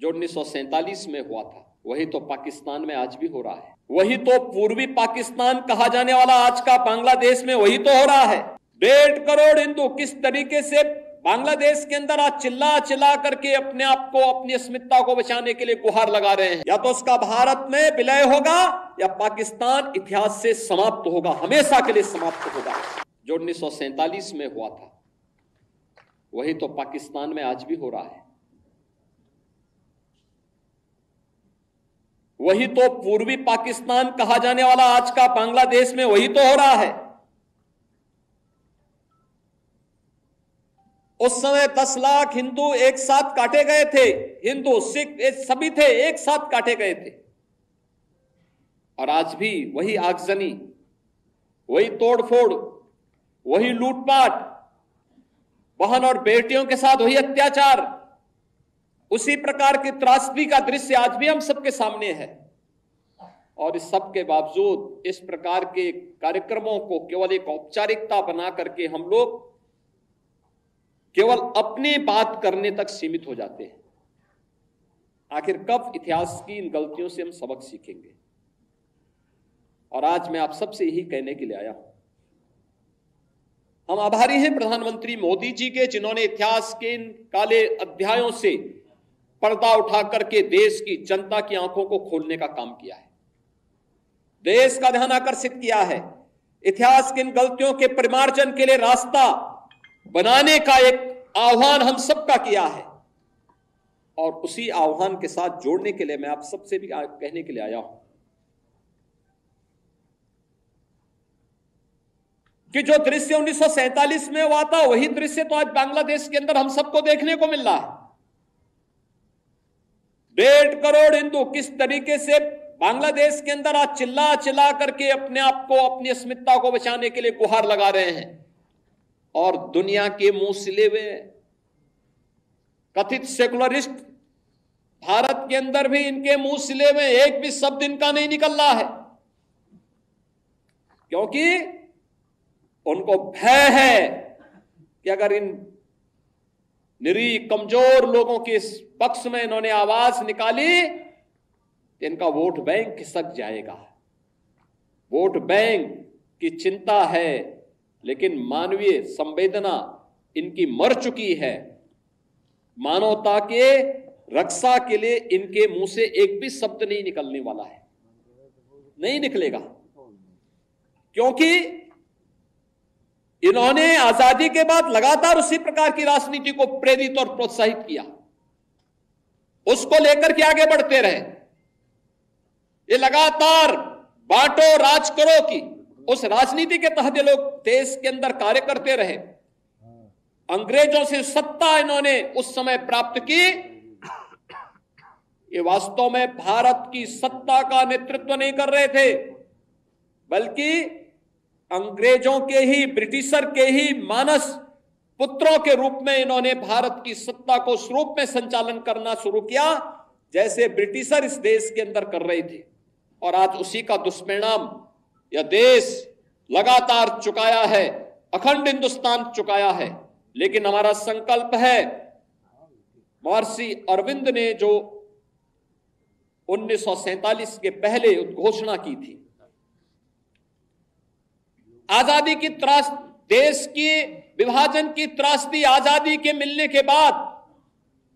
जो 1947 में हुआ था वही तो पाकिस्तान में आज भी हो रहा है। वही तो पूर्वी पाकिस्तान कहा जाने वाला आज का बांग्लादेश में वही तो हो रहा है। 1.5 करोड़ हिंदू किस तरीके से बांग्लादेश के अंदर आज चिल्ला चिल्ला करके अपने आप को, अपनी अस्मिता को बचाने के लिए गुहार लगा रहे हैं। या तो उसका भारत में विलय होगा या पाकिस्तान इतिहास से समाप्त होगा, हमेशा के लिए समाप्त होगा। जो 1947 में हुआ था वही तो पाकिस्तान में आज भी हो रहा है। वही तो पूर्वी पाकिस्तान कहा जाने वाला आज का बांग्लादेश में वही तो हो रहा है। उस समय 10 लाख हिंदू एक साथ काटे गए थे। हिंदू सिख सभी थे, एक साथ काटे गए थे। और आज भी वही आगजनी, वही तोड़फोड़, वही लूटपाट, बहन और बेटियों के साथ वही अत्याचार, उसी प्रकार की त्रासदी का दृश्य आज भी हम सबके सामने है। और इस सब के बावजूद इस प्रकार के कार्यक्रमों को केवल एक औपचारिकता बना करके हम लोग केवल अपनी बात करने तक सीमित हो जाते हैं। आखिर कब इतिहास की इन गलतियों से हम सबक सीखेंगे? और आज मैं आप सबसे यही कहने के लिए आया हूं। हम आभारी हैं प्रधानमंत्री मोदी जी के, जिन्होंने इतिहास के इन काले अध्यायों से पर्दा उठा करके देश की जनता की आंखों को खोलने का काम किया है, देश का ध्यान आकर्षित किया है, इतिहास की इन गलतियों के परिमार्जन के लिए रास्ता बनाने का एक आह्वान हम सबका किया है। और उसी आह्वान के साथ जोड़ने के लिए मैं आप सबसे भी कहने के लिए आया हूं कि जो दृश्य 1947 में हुआ था वही दृश्य तो आज बांग्लादेश के अंदर हम सबको देखने को मिल रहा है। 1.5 करोड़ हिंदू किस तरीके से बांग्लादेश के अंदर आज चिल्ला चिल्ला करके अपने आप को, अपनी अस्मिता को बचाने के लिए गुहार लगा रहे हैं। और दुनिया के मुंह सिले हुए कथित सेकुलरिस्ट भारत के अंदर भी इनके मुंह सिले हुए एक भी शब्द इनका नहीं निकल रहा है, क्योंकि उनको भय है कि अगर इन निरीह कमजोर लोगों के इस पक्ष में इन्होंने आवाज निकाली तो इनका वोट बैंक खिसक जाएगा। वोट बैंक की चिंता है, लेकिन मानवीय संवेदना इनकी मर चुकी है। मानवता के रक्षा के लिए इनके मुंह से एक भी शब्द नहीं निकलने वाला है, नहीं निकलेगा, क्योंकि इन्होंने आजादी के बाद लगातार उसी प्रकार की राजनीति को प्रेरित और प्रोत्साहित किया, उसको लेकर के आगे बढ़ते रहे। ये लगातार बांटो राज करो की उस राजनीति के तहत ये लोग देश के अंदर कार्य करते रहे। अंग्रेजों से सत्ता इन्होंने उस समय प्राप्त की। ये वास्तव में भारत की सत्ता का नेतृत्व नहीं कर रहे थे, बल्कि अंग्रेजों के ही, ब्रिटिशर के ही मानस पुत्रों के रूप में इन्होंने भारत की सत्ता को उस रूप में संचालन करना शुरू किया जैसे ब्रिटिशर इस देश के अंदर कर रहे थे। और आज उसी का दुष्परिणाम यह देश लगातार चुकाया है, अखंड हिंदुस्तान चुकाया है। लेकिन हमारा संकल्प है, महर्षि अरविंद ने जो 1947 के पहले घोषणा की थी, आजादी की त्रास, देश की विभाजन की त्रासदी आजादी के मिलने के बाद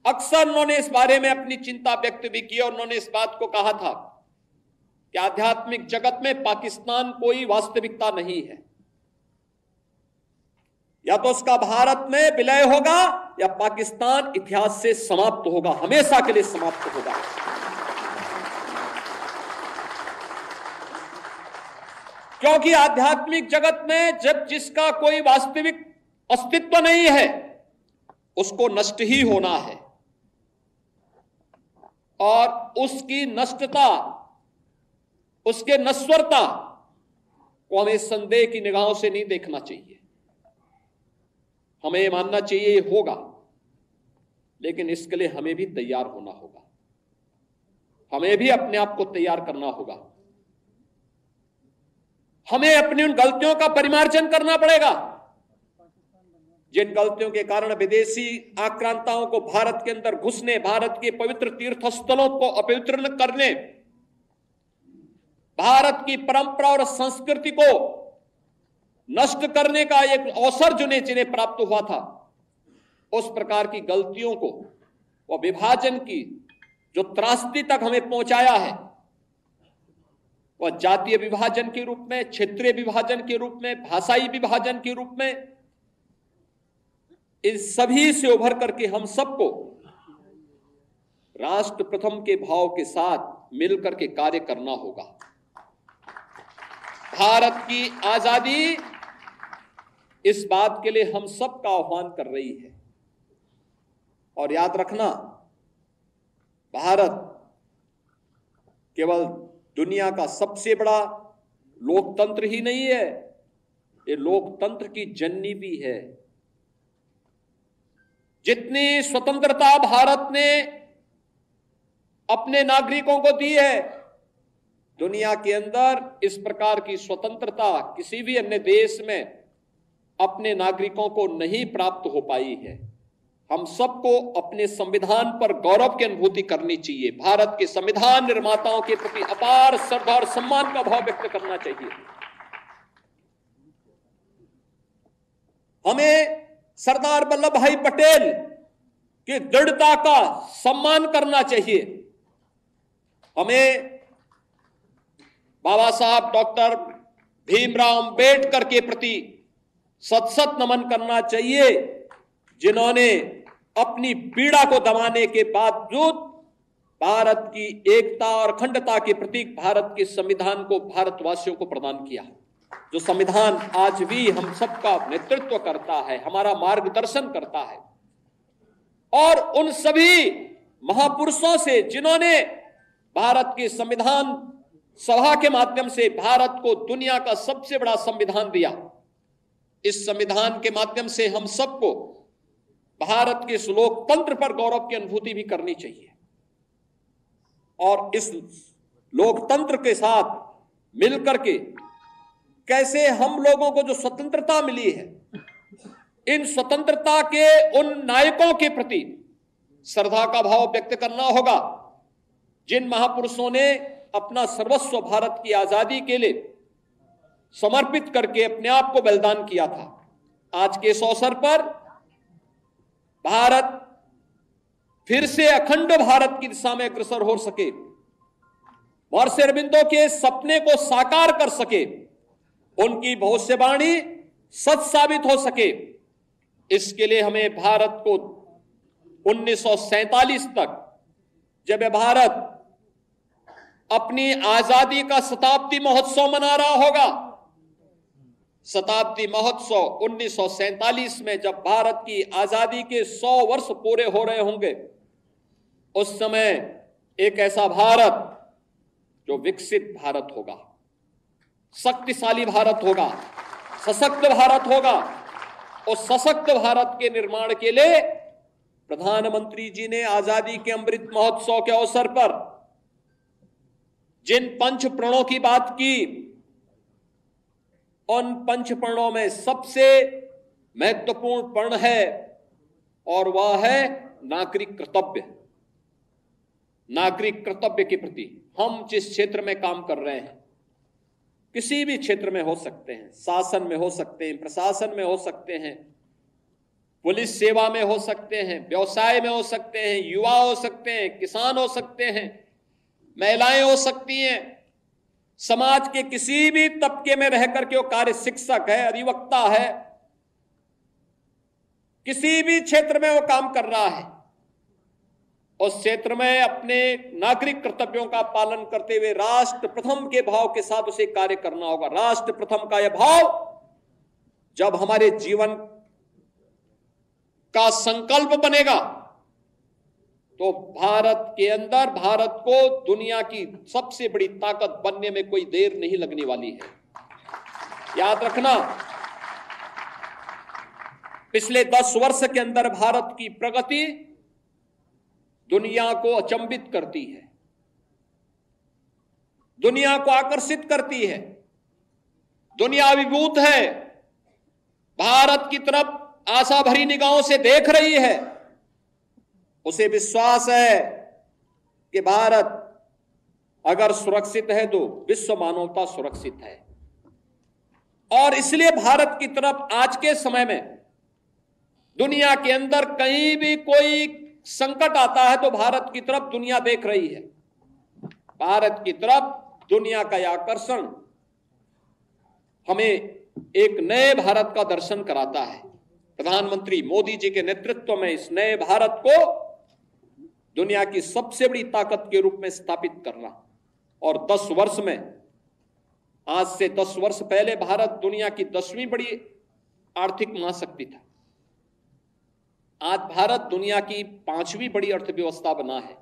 अक्सर उन्होंने इस बारे में अपनी चिंता व्यक्त भी की। और उन्होंने इस बात को कहा था कि आध्यात्मिक जगत में पाकिस्तान कोई वास्तविकता नहीं है, या तो उसका भारत में विलय होगा या पाकिस्तान इतिहास से समाप्त होगा, हमेशा के लिए समाप्त होगा। क्योंकि आध्यात्मिक जगत में जब जिसका कोई वास्तविक अस्तित्व नहीं है उसको नष्ट ही होना है, और उसकी नष्टता, उसके नश्वरता को हमें संदेह की निगाहों से नहीं देखना चाहिए। हमें यह मानना चाहिए ये होगा, लेकिन इसके लिए हमें भी तैयार होना होगा, हमें भी अपने आप को तैयार करना होगा। हमें अपनी उन गलतियों का परिमार्जन करना पड़ेगा जिन गलतियों के कारण विदेशी आक्रांताओं को भारत के अंदर घुसने, भारत के पवित्र तीर्थ स्थलों को अपवित्र करने, भारत की परंपरा और संस्कृति को नष्ट करने का एक अवसर जिन्हें प्राप्त हुआ था, उस प्रकार की गलतियों को, वह विभाजन की जो त्रासदी तक हमें पहुंचाया है, वह जातीय विभाजन के रूप में, क्षेत्रीय विभाजन के रूप में, भाषाई विभाजन के रूप में, इन सभी से उभर करके हम सबको राष्ट्र प्रथम के भाव के साथ मिलकर के कार्य करना होगा। भारत की आजादी इस बात के लिए हम सबका आह्वान कर रही है। और याद रखना, भारत केवल दुनिया का सबसे बड़ा लोकतंत्र ही नहीं है, ये लोकतंत्र की जननी भी है। जितनी स्वतंत्रता भारत ने अपने नागरिकों को दी है, दुनिया के अंदर इस प्रकार की स्वतंत्रता किसी भी अन्य देश में अपने नागरिकों को नहीं प्राप्त हो पाई है। हम सबको अपने संविधान पर गौरव की अनुभूति करनी चाहिए। भारत के संविधान निर्माताओं के प्रति अपार श्रद्धा और सम्मान का भाव व्यक्त करना चाहिए। हमें सरदार वल्लभ भाई पटेल की दृढ़ता का सम्मान करना चाहिए। हमें बाबा साहब डॉक्टर भीमराव अंबेडकर के प्रति सत सत नमन करना चाहिए, जिन्होंने अपनी पीड़ा को दबाने के बावजूद भारत की एकता और अखंडता के प्रतीक भारत के संविधान को भारतवासियों को प्रदान किया, जो संविधान आज भी हम सबका नेतृत्व करता है, हमारा मार्गदर्शन करता है। और उन सभी महापुरुषों से जिन्होंने भारत के संविधान सभा के माध्यम से भारत को दुनिया का सबसे बड़ा संविधान दिया, इस संविधान के माध्यम से हम सबको भारत के इस लोकतंत्र पर गौरव की अनुभूति भी करनी चाहिए। और इस लोकतंत्र के साथ मिलकर के कैसे हम लोगों को जो स्वतंत्रता मिली है, इन स्वतंत्रता के उन नायकों के प्रति श्रद्धा का भाव व्यक्त करना होगा, जिन महापुरुषों ने अपना सर्वस्व भारत की आजादी के लिए समर्पित करके अपने आप को बलिदान किया था। आज के इस अवसर पर भारत फिर से अखंड भारत की दिशा में अग्रसर हो सके, महर्षि अरबिंदो के सपने को साकार कर सके, उनकी भविष्यवाणी सच साबित हो सके, इसके लिए हमें भारत को 1947 तक, जब भारत अपनी आजादी का शताब्दी महोत्सव मना रहा होगा, शताब्दी महोत्सव 1947 में जब भारत की आजादी के 100 वर्ष पूरे हो रहे होंगे, उस समय एक ऐसा भारत जो विकसित भारत होगा, शक्तिशाली भारत होगा, सशक्त भारत होगा। और सशक्त भारत के निर्माण के लिए प्रधानमंत्री जी ने आजादी के अमृत महोत्सव के अवसर पर जिन पंच प्रणों की बात की, उन पंच प्रणों में सबसे महत्वपूर्ण प्रण है और वह है नागरिक कर्तव्य। नागरिक कर्तव्य के प्रति हम जिस क्षेत्र में काम कर रहे हैं, किसी भी क्षेत्र में हो सकते हैं, शासन में हो सकते हैं, प्रशासन में हो सकते हैं, पुलिस सेवा में हो सकते हैं, व्यवसाय में हो सकते हैं, युवा हो सकते हैं, किसान हो सकते हैं, महिलाएं हो सकती हैं, समाज के किसी भी तबके में रहकर के वो कार्य, शिक्षक है, अधिवक्ता है, किसी भी क्षेत्र में वो काम कर रहा है, उस क्षेत्र में अपने नागरिक कर्तव्यों का पालन करते हुए राष्ट्र प्रथम के भाव के साथ उसे कार्य करना होगा। राष्ट्र प्रथम का यह भाव जब हमारे जीवन का संकल्प बनेगा, तो भारत के अंदर भारत को दुनिया की सबसे बड़ी ताकत बनने में कोई देर नहीं लगने वाली है। याद रखना, पिछले 10 वर्ष के अंदर भारत की प्रगति दुनिया को अचंभित करती है, दुनिया को आकर्षित करती है। दुनिया अभिभूत है, भारत की तरफ आशा भरी निगाहों से देख रही है, उसे विश्वास है कि भारत अगर सुरक्षित है तो विश्व मानवता सुरक्षित है। और इसलिए भारत की तरफ आज के समय में दुनिया के अंदर कहीं भी कोई संकट आता है तो भारत की तरफ दुनिया देख रही है। भारत की तरफ दुनिया का यह आकर्षण हमें एक नए भारत का दर्शन कराता है। प्रधानमंत्री मोदी जी के नेतृत्व में इस नए भारत को दुनिया की सबसे बड़ी ताकत के रूप में स्थापित करना, और 10 वर्ष में, आज से 10 वर्ष पहले भारत दुनिया की 10वीं बड़ी आर्थिक महाशक्ति था। आज भारत दुनिया की 5वीं बड़ी अर्थव्यवस्था बना है।